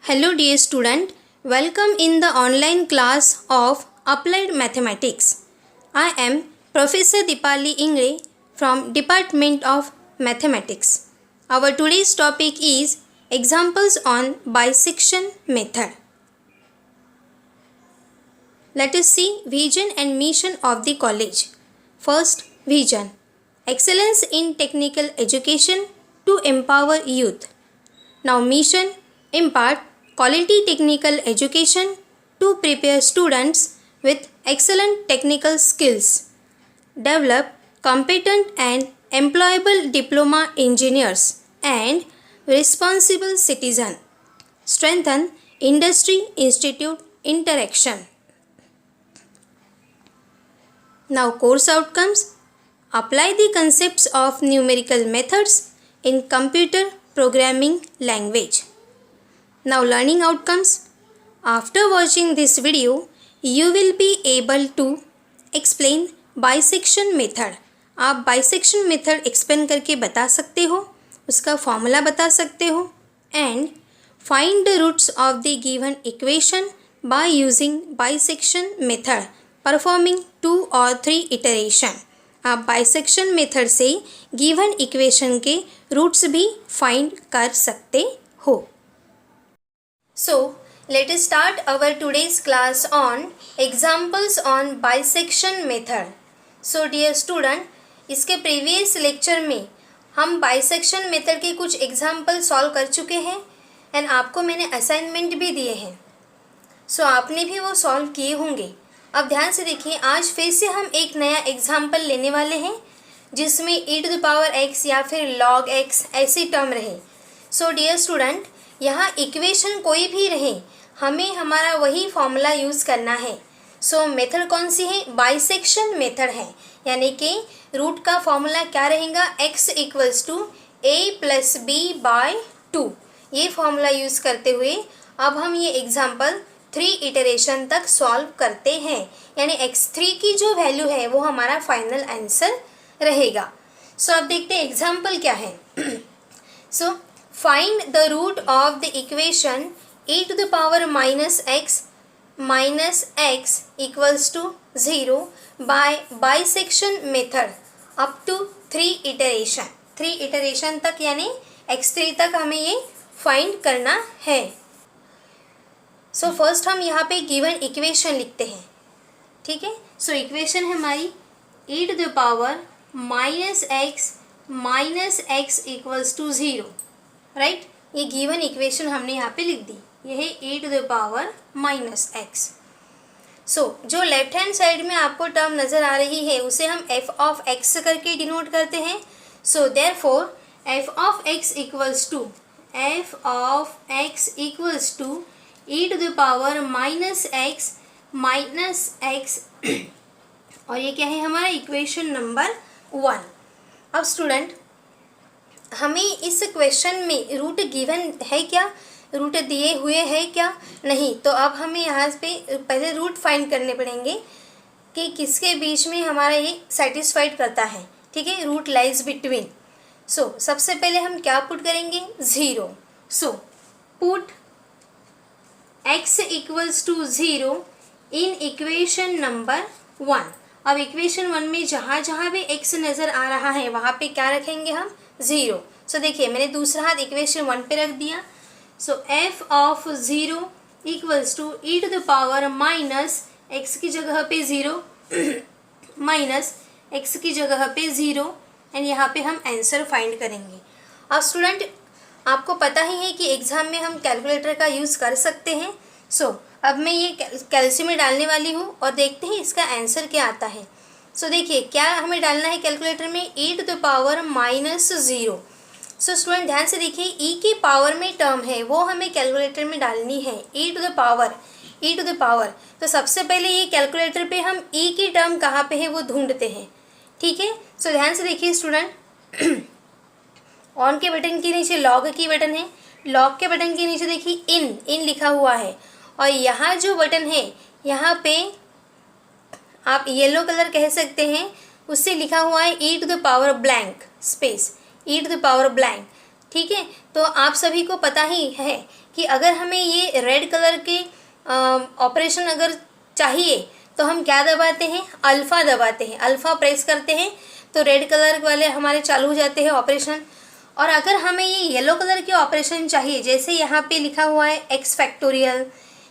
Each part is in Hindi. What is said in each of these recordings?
Hello dear student, welcome in the online class of Applied Mathematics. I am Professor Dipali Ingre from Department of Mathematics. Our today's topic is examples on bisection method. Let us see vision and mission of the college. First, vision. Excellence in technical education to empower youth. Now mission, impart quality technical education to prepare students with excellent technical skills. Develop competent and employable diploma engineers and responsible citizen. Strengthen industry institute interaction. Now course outcomes. Apply the concepts of numerical methods in computer programming language. Now learning outcomes. After watching this video, you will be able to explain bisection method. आप bisection method explain करके बता सकते हो, उसका formula बता सकते हो and find the roots of the given equation by using bisection method performing 2 or 3 iteration. आप बाइसेक्शन मेथड से गिवन इक्वेशन के रूट्स भी फाइंड कर सकते हो. So let us start our today's class on examples on bisection method. So dear student, इसके प्रीवियस लेक्चर में हम बाइसेक्शन मेथड के कुछ एग्जांपल सॉल्व कर चुके हैं एंड आपको मैंने असाइनमेंट भी दिए हैं. सो आपने भी वो सॉल्व किए होंगे. अब ध्यान से देखिए, आज फिर से हम एक नया एग्जाम्पल लेने वाले हैं जिसमें e⁻x या फिर log x ऐसी टर्म रहे. सो डियर स्टूडेंट, यहाँ इक्वेशन कोई भी रहे, हमें हमारा वही फॉर्मूला यूज़ करना है. सो मेथड कौन सी है? बाइसेक्शन मेथड है. यानी कि रूट का फॉर्मूला क्या रहेगा? x = a + b/2. ये फॉर्मूला यूज़ करते हुए अब हम ये एग्जाम्पल 3 इटरेशन तक सॉल्व करते हैं. यानी x3 की जो वैल्यू है वो हमारा फाइनल आंसर रहेगा. सो अब देखते हैं एग्जाम्पल क्या है. So find the root of the equation e⁻x - x = 0 by bisection method up to 3 iteration. 3 iteration तक यानी x3 तक हमें ये फाइंड करना है. सो फर्स्ट हम यहाँ पे गिवन इक्वेशन लिखते हैं. ठीक है. सो इक्वेशन है हमारी e⁻x - x = 0. राइट. ये गिवन इक्वेशन हमने यहाँ पे लिख दी. ये है e⁻x. सो जो लेफ्ट हैंड साइड में आपको टर्म नज़र आ रही है उसे हम f(x) करके डिनोट करते हैं. सो देयरफॉर f(x) = e⁻x और ये क्या है? हमारा इक्वेशन नंबर 1. अब स्टूडेंट, हमें इस क्वेश्चन में रूट गिवन है क्या, रूट दिए हुए है क्या? नहीं. तो अब हमें यहाँ पे पहले रूट फाइंड करने पड़ेंगे कि किसके बीच में हमारा ये सेटिस्फाइड करता है. ठीक है. Root lies between. सो सबसे पहले हम क्या पुट करेंगे? 0. सो पुट x = 0 इन इक्वेशन नंबर 1. अब इक्वेशन 1 में जहाँ जहाँ भी x नज़र आ रहा है वहाँ पे क्या रखेंगे हम? 0. सो देखिए, मैंने दूसरा हाथ इक्वेशन 1 पे रख दिया. सो f(0) = (x) की जगह पे 0 माइनस x की जगह पे 0 एंड यहाँ पे हम आंसर फाइंड करेंगे. अब स्टूडेंट, आपको पता ही है कि एग्ज़ाम में हम कैलकुलेटर का यूज़ कर सकते हैं. सो अब मैं ये कैल्शियम में डालने वाली हूँ और देखते हैं इसका आंसर क्या आता है. सो देखिए, क्या हमें डालना है कैलकुलेटर में? e⁻−0. सो स्टूडेंट ध्यान से देखिए, e की पावर में टर्म है वो हमें कैलकुलेटर में डालनी है. e to the power. तो सबसे पहले ये कैलकुलेटर पे हम e की टर्म कहाँ पे है वो ढूंढते हैं. ठीक है. सो ध्यान से देखिए स्टूडेंट, ऑन के बटन के नीचे लॉग की बटन है. लॉग के बटन के नीचे देखिए इन लिखा हुआ है और यहाँ जो बटन है यहाँ पे आप येलो कलर कह सकते हैं, उससे लिखा हुआ है e⁻⁵. ठीक है. तो आप सभी को पता ही है कि अगर हमें ये रेड कलर के ऑपरेशन अगर चाहिए तो हम क्या दबाते हैं, अल्फ़ा दबाते हैं, अल्फ़ा प्रेस करते हैं तो रेड कलर वाले हमारे चालू हो जाते हैं ऑपरेशन। और अगर हमें ये येलो कलर के ऑपरेशन चाहिए, जैसे यहाँ पे लिखा हुआ है एक्स फैक्टोरियल,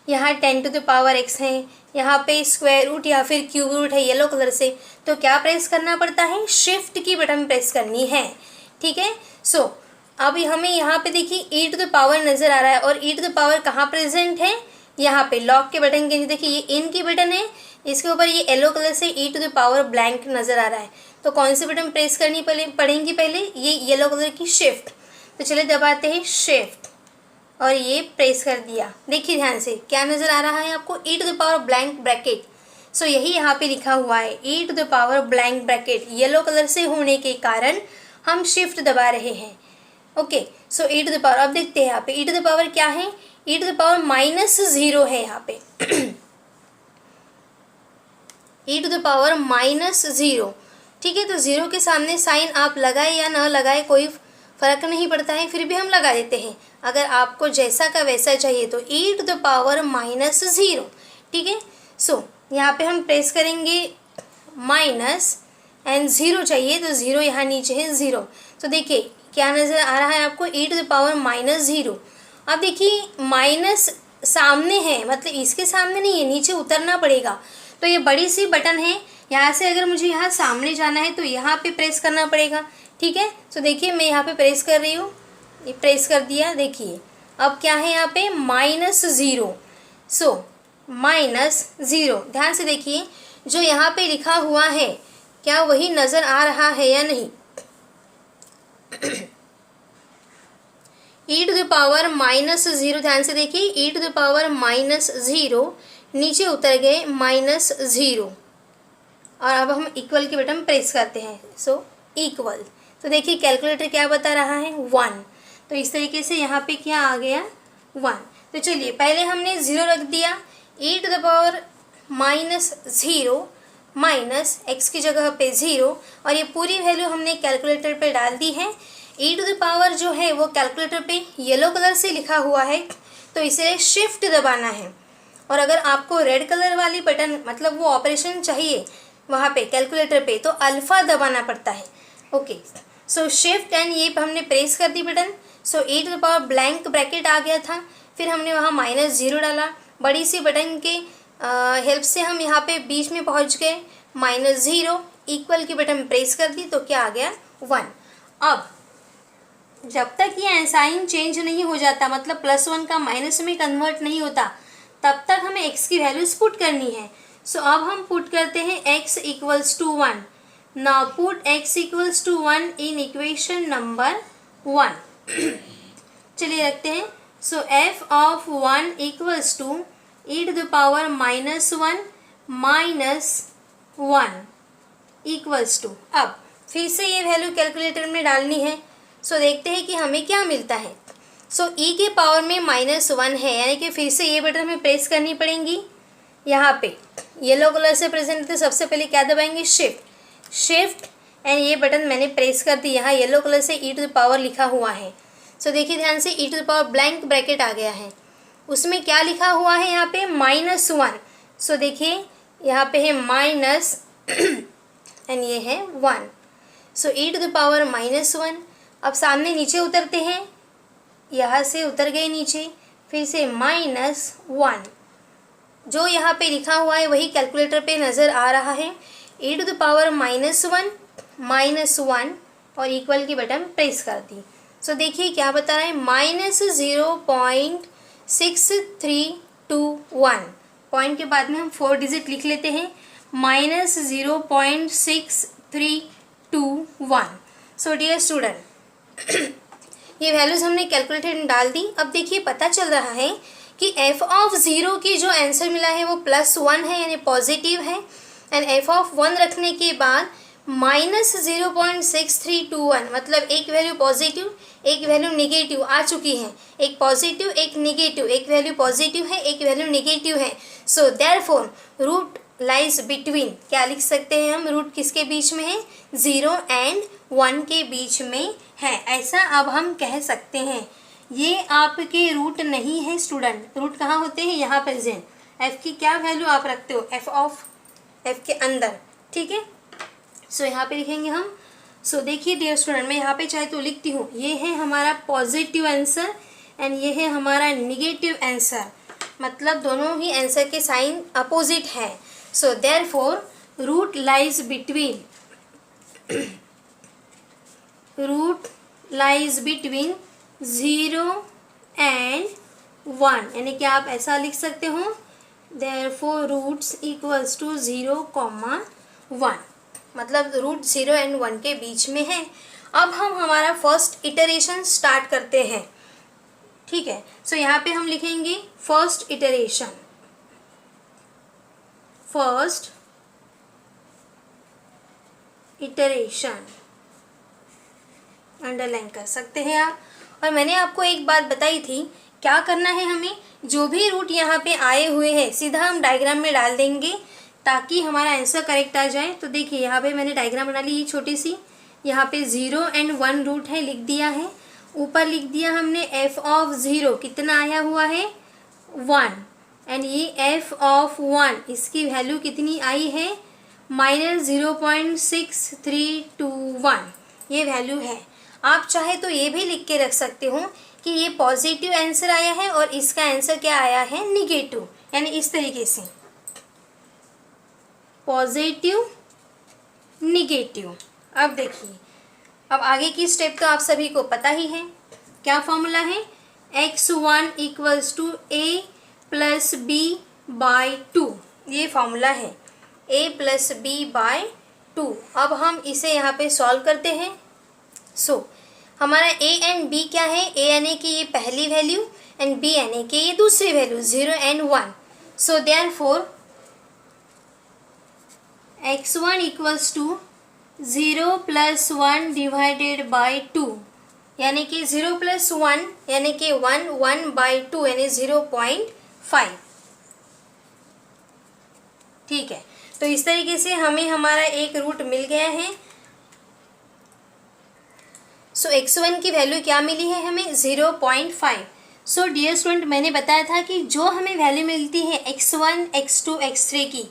यहाँ 10 टू द पावर एक्स है, यहाँ पे स्क्वायर रूट या फिर क्यूब रूट है येलो कलर से, तो क्या प्रेस करना पड़ता है, शिफ्ट की बटन प्रेस करनी है। ठीक है, सो अब हमें यहाँ पे देखिए ई टू द पावर नज़र आ रहा है, और ई टू द पावर कहाँ प्रेजेंट है, यहाँ पे लॉक के बटन के नीचे देखिए ये इन की बटन है, इसके ऊपर ये येलो कलर से e to the power blank नज़र आ रहा है। तो कौन सी बटन प्रेस करनी पड़ेंगी पहले, ये येलो कलर की शिफ्ट। तो चलिए दबाते हैं शिफ्ट और ये प्रेस कर दिया। देखिए ध्यान से क्या नज़र आ रहा है आपको, e to the power blank bracket. So यही यहाँ पे लिखा हुआ है e to the power blank bracket, yellow colour से होने के कारण हम शिफ्ट दबा रहे हैं। Okay, so e to the power, अब देखते हैं यहाँ पे ई टू द पावर क्या है, ई टू द पावर -0 है यहाँ पे ई टू द पावर -0। ठीक है, तो 0 के सामने साइन आप लगाए या ना लगाए कोई फ़र्क नहीं पड़ता है, फिर भी हम लगा देते हैं। अगर आपको जैसा का वैसा चाहिए तो ई टू द पावर -0। ठीक है, सो यहाँ पे हम प्रेस करेंगे माइनस एंड 0 चाहिए तो 0 यहाँ नीचे है 0। तो देखिए क्या नज़र आ रहा है आपको, ई टू द पावर -0। अब देखिए माइनस सामने है, मतलब इसके सामने नहीं है, नीचे उतरना पड़ेगा। तो ये बड़ी सी बटन है, यहाँ से अगर मुझे यहाँ सामने जाना है तो यहाँ पे प्रेस करना पड़ेगा। ठीक है, तो देखिए मैं यहाँ पे प्रेस कर रही हूँ, ये प्रेस कर दिया। देखिए अब क्या है यहाँ पे -0, सो -0। ध्यान से देखिए जो यहाँ पे लिखा हुआ है क्या वही नज़र आ रहा है या नहीं, ई टू द पावर -0। ध्यान से देखिए ई टू द पावर -0 नीचे उतर गए -0, और अब हम इक्वल के बटन प्रेस करते हैं, सो इक्वल। तो देखिए कैलकुलेटर क्या बता रहा है 1। तो इस तरीके से यहाँ पे क्या आ गया 1। तो चलिए पहले हमने 0 रख दिया, e to the power -0 minus x की जगह पे 0, और ये पूरी वैल्यू हमने कैलकुलेटर पे डाल दी है। ई टू द पावर जो है वो कैलकुलेटर पे येलो कलर से लिखा हुआ है, तो इसे शिफ्ट दबाना है। और अगर आपको रेड कलर वाली बटन मतलब वो ऑपरेशन चाहिए वहाँ पे कैलकुलेटर पे, तो अल्फ़ा दबाना पड़ता है। ओके, सो शिफ्ट एंड ये हमने प्रेस कर दी button, so e to the power blank bracket आ गया था। फिर हमने वहाँ -0 डाला, बड़ी सी बटन के हेल्प से हम यहाँ पे बीच में पहुँच गए -0, इक्वल की बटन प्रेस कर दी तो क्या आ गया 1। अब जब तक ये साइन चेंज नहीं हो जाता, मतलब +1 का माइनस में कन्वर्ट नहीं होता, तब तक हमें x की वैल्यूज पुट करनी है। सो अब हम पुट करते हैं x = 1। नाउ पुट x = 1 इन इक्वेशन नंबर 1। चलिए रखते हैं, सो f of 1 = e to the power -1 -1 = अब फिर से ये वैल्यू कैलकुलेटर में डालनी है। सो देखते हैं कि हमें क्या मिलता है। सो e के पावर में -1 है, यानी कि फिर से ये बटन हमें प्रेस करनी पड़ेंगी। यहाँ पे येलो कलर से प्रेजेंट थे, सबसे पहले क्या दबाएंगे शिफ्ट एंड ये बटन मैंने प्रेस कर दी। यहाँ येलो कलर से ई टू द पावर लिखा हुआ है। सो देखिए ध्यान से, e to the power blank bracket आ गया है, उसमें क्या लिखा हुआ है यहाँ पे -1। सो देखिए यहाँ पे है माइनस एंड ये है 1। सो ई टू द पावर -1। अब सामने नीचे उतरते हैं, यहाँ से उतर गए नीचे, फिर से -1। जो यहाँ पे लिखा हुआ है वही कैलकुलेटर पे नज़र आ रहा है, e टू द पावर -1 -1, और इक्वल की बटन प्रेस कर दी। सो देखिए क्या बता रहा है, -0.6321। पॉइंट के बाद में हम 4 डिजिट लिख लेते हैं, -0.6321। सो डियर स्टूडेंट, ये वैल्यूज़ हमने कैलकुलेटर में डाल दी। अब देखिए पता चल रहा है कि f(0) की जो आंसर मिला है वो +1 है, यानी पॉजिटिव है। एंड f(1) रखने के बाद -0.6321, मतलब एक वैल्यू पॉजिटिव एक वैल्यू नेगेटिव आ चुकी है। एक पॉजिटिव एक नेगेटिव, एक वैल्यू पॉजिटिव है एक वैल्यू नेगेटिव है। So therefore root lies between, क्या लिख सकते हैं हम, रूट किसके बीच में है, 0 एंड 1 के बीच में है, ऐसा अब हम कह सकते हैं। ये आपके रूट नहीं है स्टूडेंट, रूट कहाँ होते हैं, यहाँ प्रेजेंट। एफ की क्या वैल्यू आप रखते हो, एफ के अंदर, ठीक है। सो यहाँ पे लिखेंगे हम। सो देखिए डियर स्टूडेंट, मैं यहाँ पे चाहे तो लिखती हूँ, ये है हमारा पॉजिटिव आंसर एंड ये है हमारा निगेटिव आंसर, मतलब दोनों ही आंसर के साइन अपोजिट है। So therefore root lies between, root lies between 0 and 1, यानी कि आप ऐसा लिख सकते हो, देयरफॉर रूट्स इक्वल्स टू 0, 1, मतलब रूट 0 एंड 1 के बीच में है। अब हम हमारा फर्स्ट इटरेशन स्टार्ट करते हैं, ठीक है। सो यहाँ पे हम लिखेंगे first iteration, first iteration underline कर सकते हैं आप। और मैंने आपको एक बात बताई थी, क्या करना है हमें, जो भी रूट यहाँ पे आए हुए हैं सीधा हम डायग्राम में डाल देंगे ताकि हमारा आंसर करेक्ट आ जाए। तो देखिए यहाँ पे मैंने डायग्राम बना ली, ये छोटी सी, यहाँ पे 0 एंड 1 रूट है, लिख दिया है। ऊपर लिख दिया हमने एफ ऑफ 0 कितना आया हुआ है, 1, एंड ये एफ ऑफ 1 इसकी वैल्यू कितनी आई है, -0.6321, ये वैल्यू है। आप चाहे तो ये भी लिख के रख सकते हो कि ये पॉजिटिव आंसर आया है और इसका आंसर क्या आया है, निगेटिव, यानी इस तरीके से पॉजिटिव निगेटिव। अब देखिए, अब आगे की स्टेप तो आप सभी को पता ही है, क्या फॉर्मूला है, x1 equals to a plus b by 2, ये फॉर्मूला है, a प्लस b बाई 2। अब हम इसे यहाँ पे सॉल्व करते हैं। सो हमारा a एंड b क्या है, a यानी कि ये पहली वैल्यू एंड b यानी कि ये दूसरी value 0 and 1। So therefore x1 equals to 0 plus 1 divided by 2, यानी कि 0 प्लस 1 यानी कि 1, 1 बाई 2 यानी 0.5, ठीक है। तो इस तरीके से हमें हमारा एक रूट मिल गया है। सो x1 की वैल्यू क्या मिली है हमें, 0.5। सो डियर स्टूडेंट, मैंने बताया था कि जो हमें वैल्यू मिलती है x1, x2, x3 की,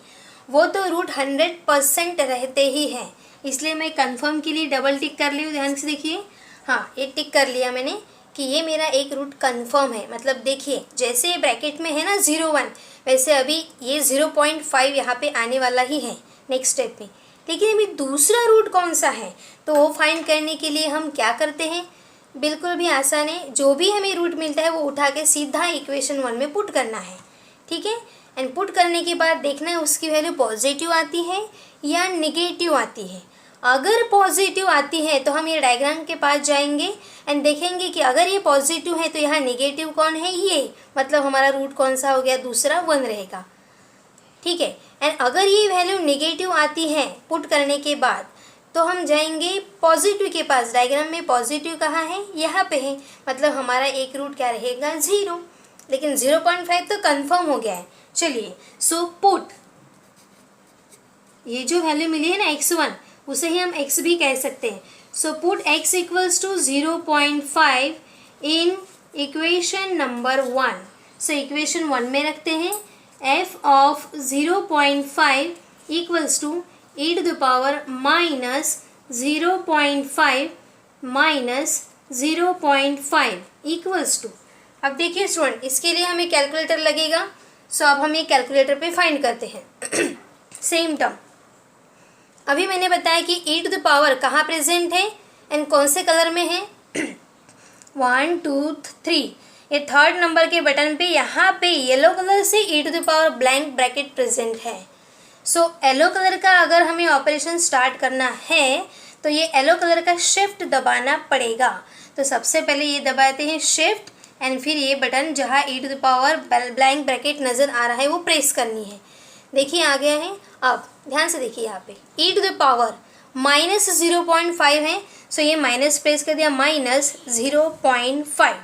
वो तो रूट 100% रहते ही हैं, इसलिए मैं कंफर्म के लिए डबल टिक कर ली हूँ, ध्यान से देखिए। हाँ, ये टिक कर लिया मैंने कि ये मेरा एक रूट कंफर्म है। मतलब देखिए, जैसे ब्रैकेट में है ना 0, 1, वैसे अभी ये 0.5 यहाँ पे आने वाला ही है नेक्स्ट स्टेप में। लेकिन अभी दूसरा रूट कौन सा है, तो वो फाइंड करने के लिए हम क्या करते हैं, बिल्कुल भी आसान है, जो भी हमें रूट मिलता है वो उठा के सीधा इक्वेशन 1 में पुट करना है, ठीक है। एंड पुट करने के बाद देखना है उसकी वैल्यू पॉजिटिव आती है या निगेटिव आती है। अगर पॉजिटिव आती है तो हम ये डायग्राम के पास जाएंगे एंड देखेंगे कि अगर ये पॉजिटिव है तो यहाँ निगेटिव कौन है, ये मतलब हमारा रूट कौन सा हो गया, दूसरा 1 रहेगा, ठीक है। एंड अगर ये वैल्यू निगेटिव आती है पुट करने के बाद, तो हम जाएंगे पॉजिटिव के पास। डायग्राम में पॉजिटिव कहाँ है, यहाँ पे है, मतलब हमारा एक रूट क्या रहेगा, 0। लेकिन 0.5 तो कंफर्म हो गया है। चलिए, सो पुट, ये जो वैल्यू मिली है ना x1, उसे ही हम x भी कह सकते हैं। So put x equals to 0.5 in equation number 1। So equation 1 में रखते हैं f of 0.5 equals to e to the power minus 0.5 minus 0.5 equals to. अब देखिए स्टूडेंट, इसके लिए हमें कैलकुलेटर लगेगा। सो अब हम ये कैलकुलेटर पे फाइंड करते हैं सेम टर्म। अभी मैंने बताया कि e टू द पावर कहाँ प्रेजेंट है एंड कौन से कलर में है, 1, 2, 3, ये थर्ड नंबर के बटन पे यहाँ पे येलो कलर से e to the power blank bracket present है। सो येलो कलर का अगर हमें ऑपरेशन स्टार्ट करना है तो ये येलो कलर का शिफ्ट दबाना पड़ेगा। तो सबसे पहले ये दबाते हैं शिफ्ट एंड फिर ये बटन जहाँ e to the power blank bracket नज़र आ रहा है वो प्रेस करनी है। देखिए आ गया है। अब ध्यान से देखिए, यहाँ पे e to the power minus 0.5 है, सो ये माइनस प्रेस कर दिया, माइनस 0.5।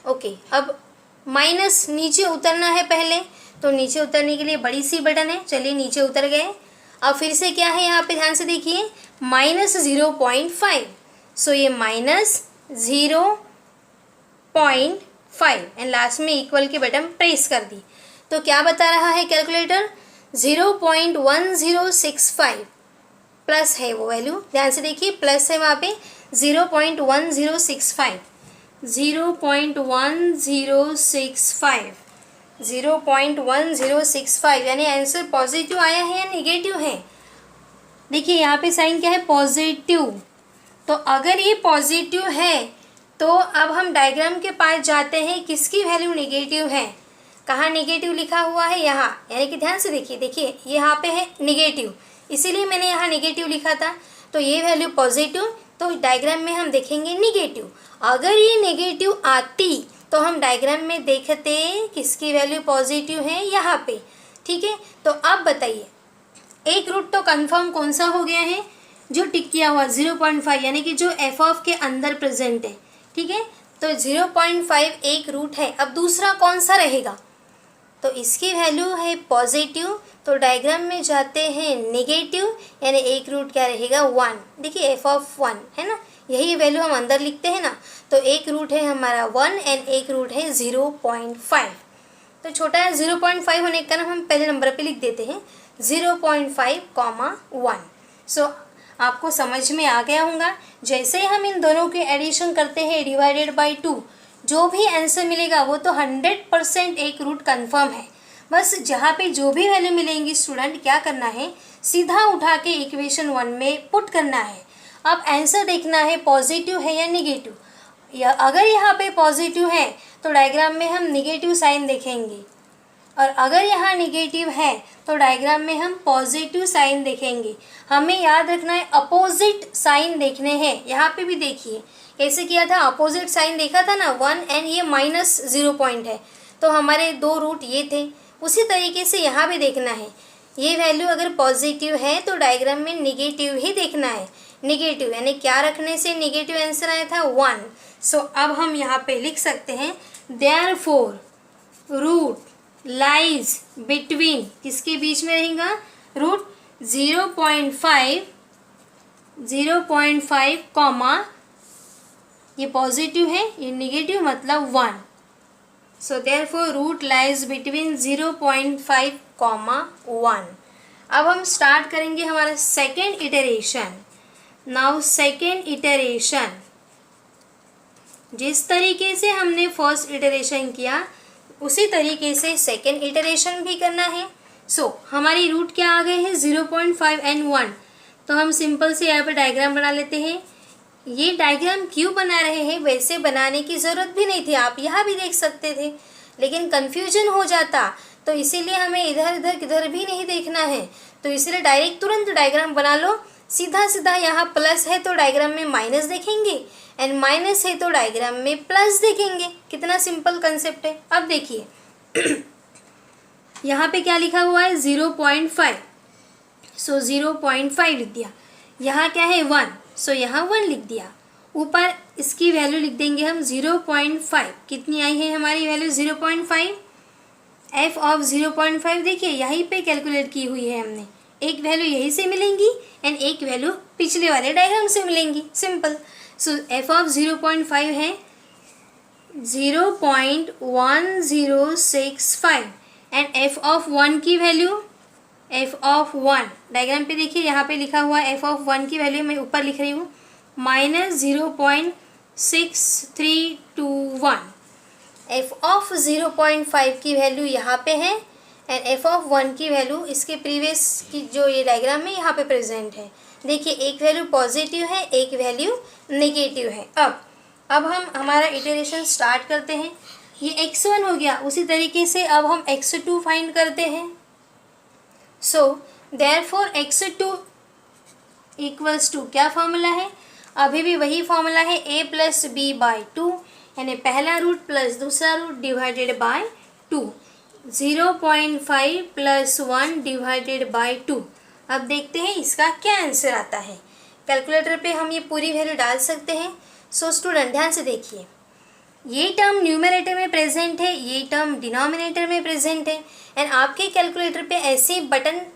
ओके, अब माइनस नीचे उतरना है पहले, तो नीचे उतरने के लिए बड़ी सी बटन है, चलिए नीचे उतर गए। अब फिर से क्या है यहाँ पे, ध्यान से देखिए, माइनस 0.5, सो ये माइनस 0.5 एंड लास्ट में इक्वल के बटन प्रेस कर दी। तो क्या बता रहा है कैलकुलेटर, 0.1065 प्लस है वो वैल्यू, ध्यान से देखिए प्लस है वहाँ पे 0.1065, 0.1065 यानी आंसर पॉजिटिव आया है या नेगेटिव है। देखिए यहाँ पे साइन क्या है, पॉजिटिव। तो अगर ये पॉजिटिव है तो अब हम डायग्राम के पास जाते हैं, किसकी वैल्यू नेगेटिव है, कहाँ नेगेटिव लिखा हुआ है, यहाँ, यानी कि ध्यान से देखिए, देखिए यहाँ पे है नेगेटिव, इसीलिए मैंने यहाँ नेगेटिव लिखा था। तो ये वैल्यू पॉजिटिव, तो डायग्राम में हम देखेंगे नेगेटिव। अगर ये नेगेटिव आती तो हम डायग्राम में देखते किसकी वैल्यू पॉजिटिव है, यहाँ पे। ठीक है, तो अब बताइए एक रूट तो कंफर्म कौन सा हो गया है, जो टिक किया हुआ 0.5 यानी कि जो एफ ऑफ के अंदर प्रेजेंट है। ठीक है, तो 0.5 एक रूट है। अब दूसरा कौन सा रहेगा, तो इसकी वैल्यू है पॉजिटिव, तो डायग्राम में जाते हैं नेगेटिव, यानी एक रूट क्या रहेगा 1। देखिए एफ ऑफ 1 है ना, यही वैल्यू हम अंदर लिखते हैं ना, तो एक रूट है हमारा 1 एंड एक रूट है 0.5। तो छोटा है 0.5 होने के कारण हम पहले नंबर पे लिख देते हैं 0.5, 1। सो आपको समझ में आ गया होगा। जैसे ही हम इन दोनों के एडिशन करते हैं डिवाइडेड बाय 2, जो भी आंसर मिलेगा वो तो 100% एक रूट कंफर्म है। बस जहाँ पे जो भी वैल्यू मिलेंगी स्टूडेंट क्या करना है, सीधा उठा के इक्वेशन 1 में पुट करना है। अब आंसर देखना है पॉजिटिव है या निगेटिव। या अगर यहाँ पे पॉजिटिव है तो डायग्राम में हम निगेटिव साइन देखेंगे, और अगर यहाँ निगेटिव है तो डायग्राम में हम पॉजिटिव साइन देखेंगे। हमें याद रखना है अपोजिट साइन देखने हैं। यहाँ पे भी देखिए कैसे किया था, अपोजिट साइन देखा था ना 1 एंड ये -0 पॉइंट है, तो हमारे दो रूट ये थे। उसी तरीके से यहाँ भी देखना है, ये वैल्यू अगर पॉजिटिव है तो डायग्राम में निगेटिव ही देखना है। निगेटिव यानी क्या रखने से निगेटिव आंसर आया था 1। सो अब हम यहाँ पे लिख सकते हैं देयरफॉर रूट लाइज बिटवीन, किसके बीच में रहेगा, रूट 0.5 कॉमा, ये पॉजिटिव है ये निगेटिव मतलब 1। So therefore root lies between 0.5, 1। अब हम स्टार्ट करेंगे हमारा second iteration. Now second iteration, जिस तरीके से हमने फर्स्ट इटरेशन किया उसी तरीके से सेकेंड इटरेशन भी करना है। सो हमारी रूट क्या आ गए हैं 0.5 एंड 1। तो हम सिंपल से यहाँ पर डायग्राम बना लेते हैं। ये डायग्राम क्यों बना रहे हैं, वैसे बनाने की ज़रूरत भी नहीं थी, आप यहाँ भी देख सकते थे, लेकिन कन्फ्यूजन हो जाता, तो इसीलिए हमें इधर इधर किधर भी नहीं देखना है। तो इसलिए डायरेक्ट तुरंत डायग्राम बना लो, सीधा सीधा। यहाँ प्लस है तो डायग्राम में माइनस देखेंगे, एंड माइनस है तो डायग्राम में प्लस देखेंगे। कितना सिंपल कंसेप्ट है। अब देखिए यहाँ पे क्या लिखा हुआ है 0.5, सो 0.5 लिख दिया। यहाँ क्या है 1, सो यहाँ 1 लिख दिया। ऊपर इसकी वैल्यू लिख देंगे हम 0.5। कितनी आई है हमारी वैल्यू 0.5। एफ ऑफ 0.5 देखिए यहीं पे कैलकुलेट की हुई है हमने। एक वैल्यू यहीं से मिलेंगी एंड एक वैल्यू पिछले वाले डायग्राम से मिलेंगी, सिंपल। सो एफ ऑफ 0.5 है 0.1065 एंड एफ ऑफ 1 की वैल्यू, एफ ऑफ 1 डायग्राम पे देखिए यहाँ पे लिखा हुआ है एफ ऑफ 1 की वैल्यू मैं ऊपर लिख रही हूँ -0.6321। एफ ऑफ 0.5 की वैल्यू यहाँ पे है एंड एफ ऑफ 1 की वैल्यू इसके प्रीवियस की जो ये डायग्राम में यहाँ पे प्रेजेंट है। देखिए एक वैल्यू पॉजिटिव है, एक वैल्यू नेगेटिव है। अब हम हमारा इटरेशन स्टार्ट करते हैं। ये x1 हो गया, उसी तरीके से अब हम x2 फाइंड करते हैं। So therefore x2 equals to क्या फॉर्मूला है, अभी भी वही फॉर्मूला है a + b/2, यानी पहला रूट प्लस दूसरा root divided by 2, 0.5 + 1 divided by 2। अब देखते हैं इसका क्या आंसर आता है। कैलकुलेटर पे हम ये पूरी वैल्यू डाल सकते हैं। सो स्टूडेंट ध्यान से देखिए, ये टर्म न्यूमरेटर में प्रेजेंट है, ये टर्म डिनोमिनेटर में प्रेजेंट है, एंड आपके कैलकुलेटर पे ऐसे बटन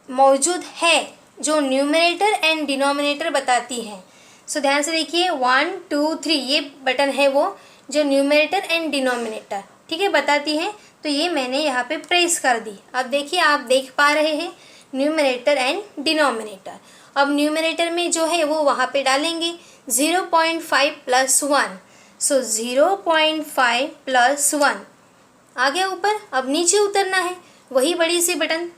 मौजूद है जो न्यूमरेटर एंड डिनोमिनेटर बताती है। सो ध्यान से देखिए 1 2 3 ये बटन है वो जो न्यूमरेटर एंड डिनोमिनेटर, ठीक है, बताती है। तो ये मैंने यहाँ पे प्रेस कर दी। अब देखिए आप देख पा रहे हैं न्यूमरेटर एंड डिनोमिनेटर। अब न्यूमरेटर में जो है वो वहाँ पे डालेंगे 0.5 + 1, सो 0.5 + 1 आ गया ऊपर। अब नीचे उतरना है, वही बड़ी सी बटन,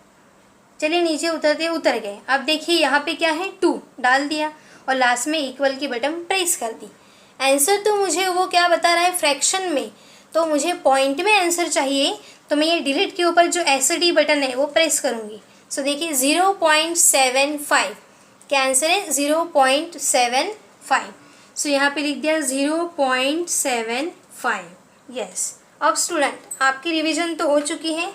चलिए नीचे उतरते उतर गए। अब देखिए यहाँ पे क्या है 2 डाल दिया और लास्ट में इक्वल की बटन प्रेस कर दी। आंसर तो मुझे वो क्या बता रहा है फ्रैक्शन में, तो मुझे पॉइंट में आंसर चाहिए, तो मैं ये डिलीट के ऊपर जो एसडी बटन है वो प्रेस करूँगी। सो देखिए 0.75, क्या आंसर है 0.75। सो यहाँ पे लिख दिया 0.75, यस। अब स्टूडेंट आपकी रिवीजन तो हो चुकी है,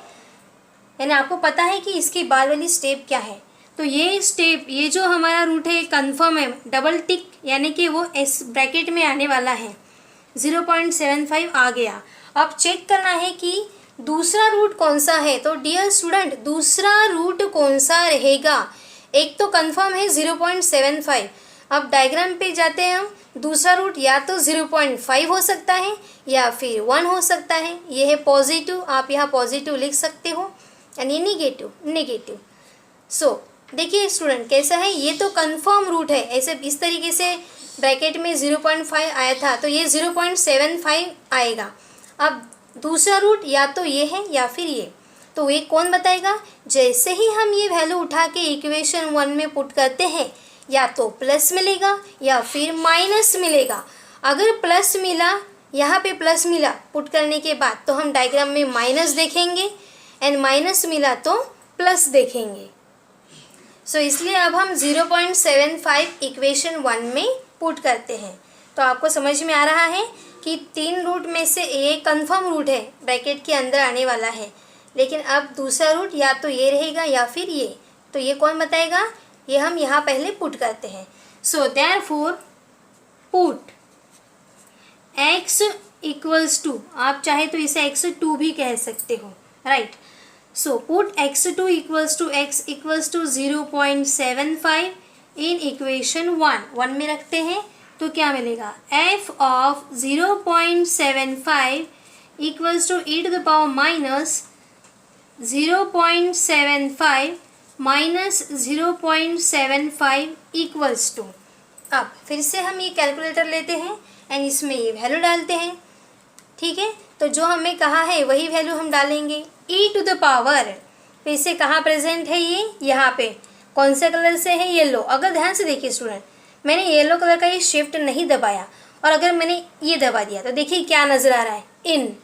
यानी आपको पता है कि इसके बाद वाली स्टेप क्या है। तो ये स्टेप, ये जो हमारा रूट है कंफर्म है, डबल टिक यानी कि वो इस ब्रैकेट में आने वाला है। 0.75 आ गया। अब चेक करना है कि दूसरा रूट कौन सा है। तो डियर स्टूडेंट दूसरा रूट कौन सा रहेगा, एक तो कंफर्म है 0.75। अब डायग्राम पे जाते हैं हम, दूसरा रूट या तो 0.5 हो सकता है या फिर 1 हो सकता है। ये है पॉजिटिव, आप यहाँ पॉजिटिव लिख सकते हो, यानी नेगेटिव। सो देखिए स्टूडेंट कैसा है, ये तो कंफर्म रूट है। ऐसे इस तरीके से ब्रैकेट में 0.5 आया था तो ये 0.75 आएगा। अब दूसरा रूट या तो ये है या फिर ये, तो ये कौन बताएगा। जैसे ही हम ये वैल्यू उठा के इक्वेशन 1 में पुट करते हैं, या तो प्लस मिलेगा या फिर माइनस मिलेगा। अगर प्लस मिला, यहाँ पे प्लस मिला पुट करने के बाद, तो हम डायग्राम में माइनस देखेंगे, एंड माइनस मिला तो प्लस देखेंगे। सो इसलिए अब हम 0.75 इक्वेशन 1 में पुट करते हैं। तो आपको समझ में आ रहा है कि 3 रूट में से एक कंफर्म रूट है, ब्रैकेट के अंदर आने वाला है। लेकिन अब दूसरा रूट या तो ये रहेगा या फिर ये, तो ये कौन बताएगा, ये हम यहाँ पहले पुट करते हैं। सो देयरफॉर पुट x = आप चाहे तो इसे x2 भी कह सकते हो, right. So put x2 = x = 0.75 in equation 1 में रखते हैं, तो क्या मिलेगा, f of 0.75 = e⁻ -0.75 -0.75 = अब फिर से हम ये कैलकुलेटर लेते हैं एंड इसमें ये वैल्यू डालते हैं, ठीक है। तो जो हमें कहा है वही वैल्यू हम डालेंगे। e⁻, फिर से कहाँ प्रेजेंट है ये, यहाँ पे कौन से कलर से है, येलो। अगर ध्यान से देखिए स्टूडेंट, मैंने येलो कलर का ये शिफ्ट नहीं दबाया, और अगर मैंने ये दबा दिया तो देखिए क्या नज़र आ रहा है, इन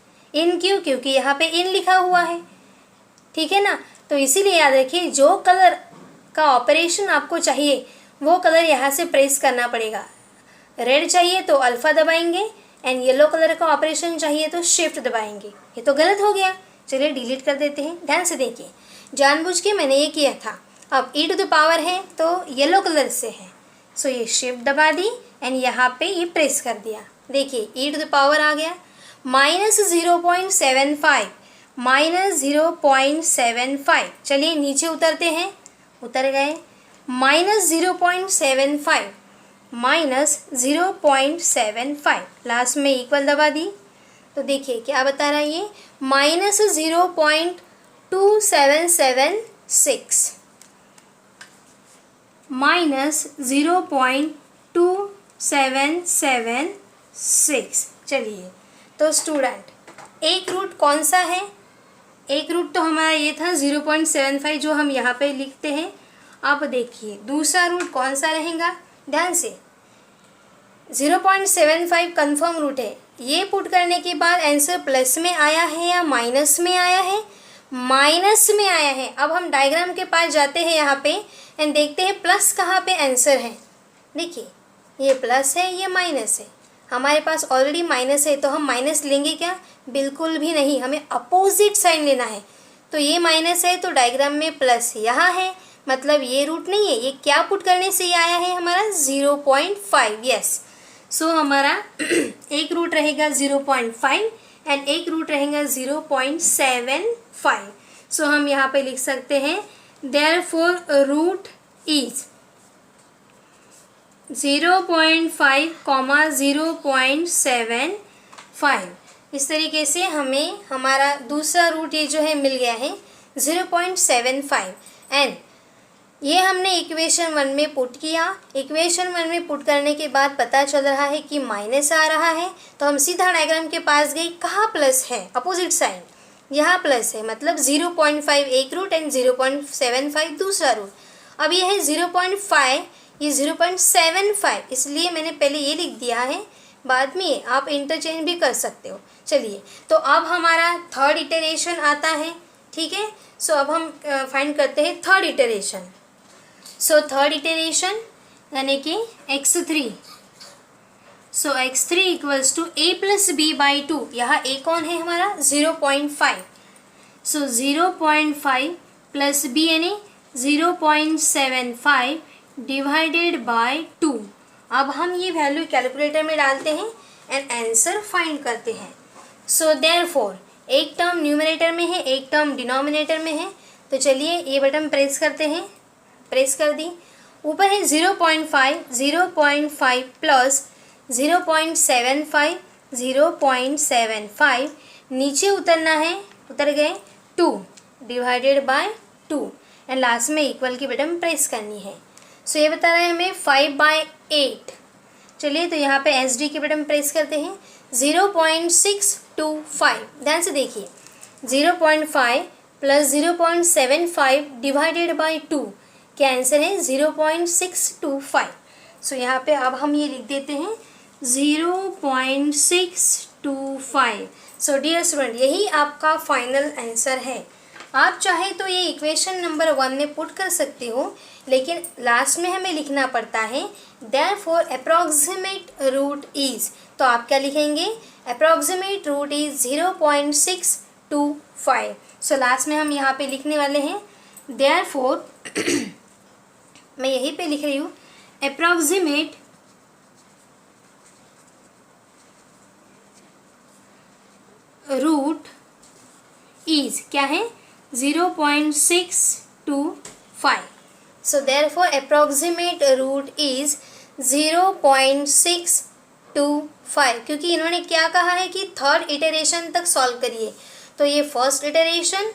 क्यों, क्योंकि यहाँ पे इन लिखा हुआ है, ठीक है ना। तो इसीलिए याद रखिए जो कलर का ऑपरेशन आपको चाहिए वो कलर यहाँ से प्रेस करना पड़ेगा। रेड चाहिए तो अल्फ़ा दबाएंगे, एंड येलो कलर का ऑपरेशन चाहिए तो शिफ्ट दबाएंगे। ये तो गलत हो गया, चलिए डिलीट कर देते हैं। ध्यान से देखिए, जानबूझ के मैंने ये किया था। अब e⁻ है तो येलो कलर से है, सो ये शिफ्ट दबा दी एंड यहाँ पे ये प्रेस कर दिया। देखिए e⁻ आ गया, -0.75 -0.75। चलिए नीचे उतरते हैं, उतर गए, -0.75 -0.75, लास्ट में इक्वल दबा दी। तो देखिए क्या बता रहा है ये, -0.2776 -0.2776। चलिए तो स्टूडेंट एक रूट कौन सा है, एक रूट तो हमारा ये था 0.75 जो हम यहाँ पे लिखते हैं। अब देखिए दूसरा रूट कौन सा रहेगा, ध्यान से 0.75 कंफर्म रूट है। ये पुट करने के बाद आंसर प्लस में आया है या माइनस में आया है, माइनस में आया है। अब हम डायग्राम के पास जाते हैं यहाँ पे एंड देखते हैं प्लस कहाँ पे आंसर है। देखिए ये प्लस है, ये माइनस है, हमारे पास ऑलरेडी माइनस है, तो हम माइनस लेंगे क्या, बिल्कुल भी नहीं, हमें अपोजिट साइन लेना है। तो ये माइनस है तो डायग्राम में प्लस यहाँ है, मतलब ये रूट नहीं है। ये क्या पुट करने से ये आया है हमारा 0.5, यस। सो हमारा एक रूट रहेगा 0.5 एंड एक रूट रहेगा 0.75। सो हम यहाँ पे लिख सकते हैं देयरफॉर रूट इज 0.5 कॉमा 0.75। इस तरीके से हमें हमारा दूसरा रूट ये जो है मिल गया है 0.75। एंड ये हमने इक्वेशन 1 में पुट किया। इक्वेशन 1 में पुट करने के बाद पता चल रहा है कि माइनस आ रहा है, तो हम सीधा डायग्राम के पास गए। कहाँ प्लस है? अपोजिट साइड, यहाँ प्लस है, मतलब 0.5 एक रूट एंड 0.75 दूसरा रूट। अब ये है 0.5, ये 0.75, इसलिए मैंने पहले ये लिख दिया है, बाद में आप इंटरचेंज भी कर सकते हो। चलिए, तो अब हमारा थर्ड इटरेशन आता है, ठीक है। सो अब हम फाइंड करते हैं third iteration. So third iteration यानी कि x3। So x3 equals to a plus b by 2। यहाँ a कौन है हमारा? 0.5। सो 0.5 प्लस b यानी 0.75 डिवाइडेड बाय 2। अब हम ये वैल्यू कैलकुलेटर में डालते हैं एंड आंसर फाइंड करते हैं। सो देयरफॉर एक टर्म न्यूमरेटर में है, एक टर्म डिनोमिनेटर में है, तो चलिए ये बटन प्रेस करते हैं। प्रेस कर दी। ऊपर है 0.5 प्लस 0.75, 0.75 नीचे उतरना है, उतर गए 2 डिवाइडेड बाय 2 एंड लास्ट में इक्वल की बटन प्रेस करनी है। सो ये बता रहा है हमें 5/8। चलिए, तो यहाँ पे SD की बटन प्रेस करते हैं। 0.625, ध्यान से देखिए, 0.5 प्लस 0.75 डिवाइडेड बाई 2, क्या आंसर है? 0.625। सो यहाँ पे अब हम ये लिख देते हैं 0.625। सो डियर स्टूडेंट, यही आपका फाइनल आंसर है। आप चाहे तो ये इक्वेशन नंबर 1 में पुट कर सकते हो, लेकिन लास्ट में हमें लिखना पड़ता है देयरफॉर अप्रॉक्सीमेट रूट इज। तो आप क्या लिखेंगे? Approximate root is 0.625। So last में हम यहाँ पे लिखने वाले हैं देयरफॉर मैं यहीं पे लिख रही हूँ अप्रॉक्सीमेट रूट इज क्या है? 0.625। So therefore approximate root is 0.625, क्योंकि इन्होंने क्या कहा है कि थर्ड इटरेशन तक सॉल्व करिए। तो ये फर्स्ट इटरेशन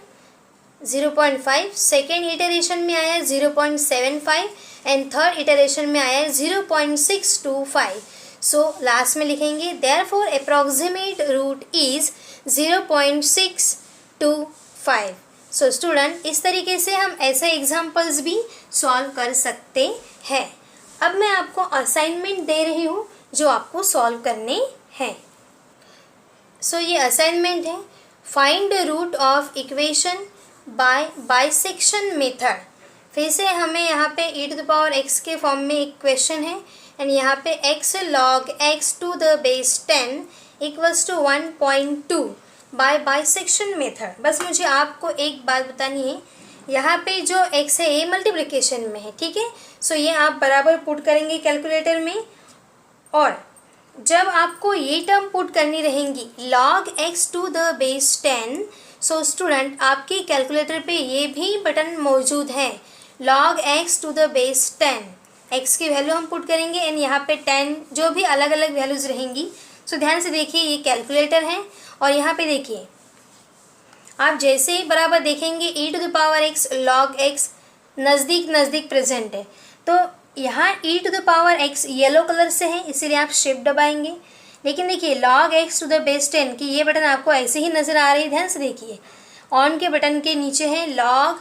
0.5, सेकेंड इटरेशन में आया है 0.75 एंड थर्ड इटरेशन में आया है 0.625। सो लास्ट में लिखेंगे therefore approximate root is 0.625। So student, इस तरीके से हम ऐसे एग्जाम्पल्स भी सॉल्व कर सकते हैं। अब मैं आपको असाइनमेंट दे रही हूँ जो आपको सॉल्व करने हैं। सो ये असाइनमेंट है, find the root of equation by bisection method. फिर से हमें यहाँ पे e⁻x के फॉर्म में एक क्वेश्चन है एंड यहाँ पे x log x to the base 10 equals to 1.2 by bisection method. बस मुझे आपको एक बात बतानी है, यहाँ पे जो x है ये मल्टीप्लिकेशन में है, ठीक है। सो ये आप बराबर पुट करेंगे कैलकुलेटर में, और जब आपको ये टर्म पुट करनी रहेंगी log x to the base 10। So student, आपके कैलकुलेटर पे ये भी बटन मौजूद है, log x to the base 10। x की वैल्यू हम पुट करेंगे एंड यहाँ पे 10 जो भी अलग अलग वैल्यूज़ रहेंगी। सो ध्यान से देखिए, ये कैलकुलेटर है और यहाँ पे देखिए, आप जैसे ही बराबर देखेंगे e⁻x log x नज़दीक नज़दीक प्रेजेंट है, तो यहाँ e⁻x येलो कलर से है, इसीलिए आप शिफ्ट दबाएंगे। लेकिन देखिए log x to the base 10 की ये बटन आपको ऐसे ही नज़र आ रही है, ध्यान से देखिए। ऑन के बटन के नीचे है log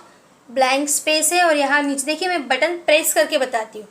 ब्लैंक स्पेस है और यहाँ नीचे देखिए, मैं बटन प्रेस करके बताती हूँ,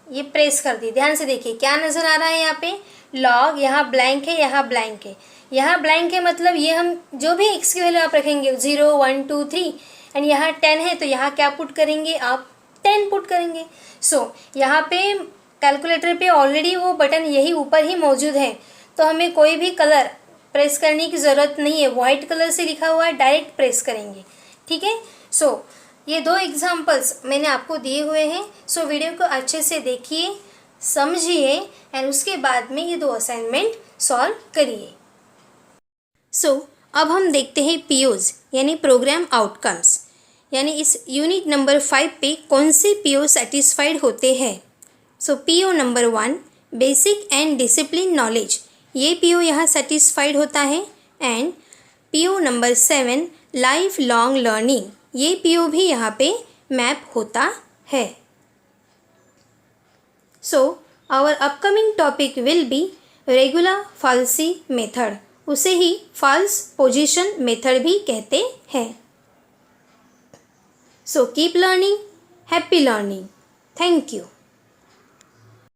ये प्रेस कर दी। ध्यान से देखिए क्या नज़र आ रहा है यहाँ पे, log, यहाँ ब्लैंक है, यहाँ ब्लैंक है, यहाँ ब्लैंक है, मतलब ये हम जो भी x की वैल्यू आप रखेंगे 0 1 2 3 एंड यहाँ 10 है, तो यहाँ क्या पुट करेंगे आप? 10 पुट करेंगे। सो यहाँ पे कैलकुलेटर पे ऑलरेडी वो बटन यही ऊपर ही मौजूद है, तो हमें कोई भी कलर प्रेस करने की ज़रूरत नहीं है, वाइट कलर से लिखा हुआ है, डायरेक्ट प्रेस करेंगे, ठीक है। सो ये दो एग्जांपल्स मैंने आपको दिए हुए हैं। सो वीडियो को अच्छे से देखिए, समझिए एंड उसके बाद में ये दो असाइनमेंट सॉल्व करिए। सो अब हम देखते हैं POs यानी प्रोग्राम आउटकम्स, यानी इस यूनिट नंबर 5 पे कौन से PO सेटिस्फाइड होते हैं। So PO number 1 basic and discipline knowledge, ये PO यहाँ सेटिस्फाइड होता है। And PO number 7 life long learning, ये PO भी यहाँ पे मैप होता है। So our upcoming topic will be regular falsi method, उसे ही फॉल्स पोजीशन मेथड भी कहते हैं। So keep learning, happy learning, thank you.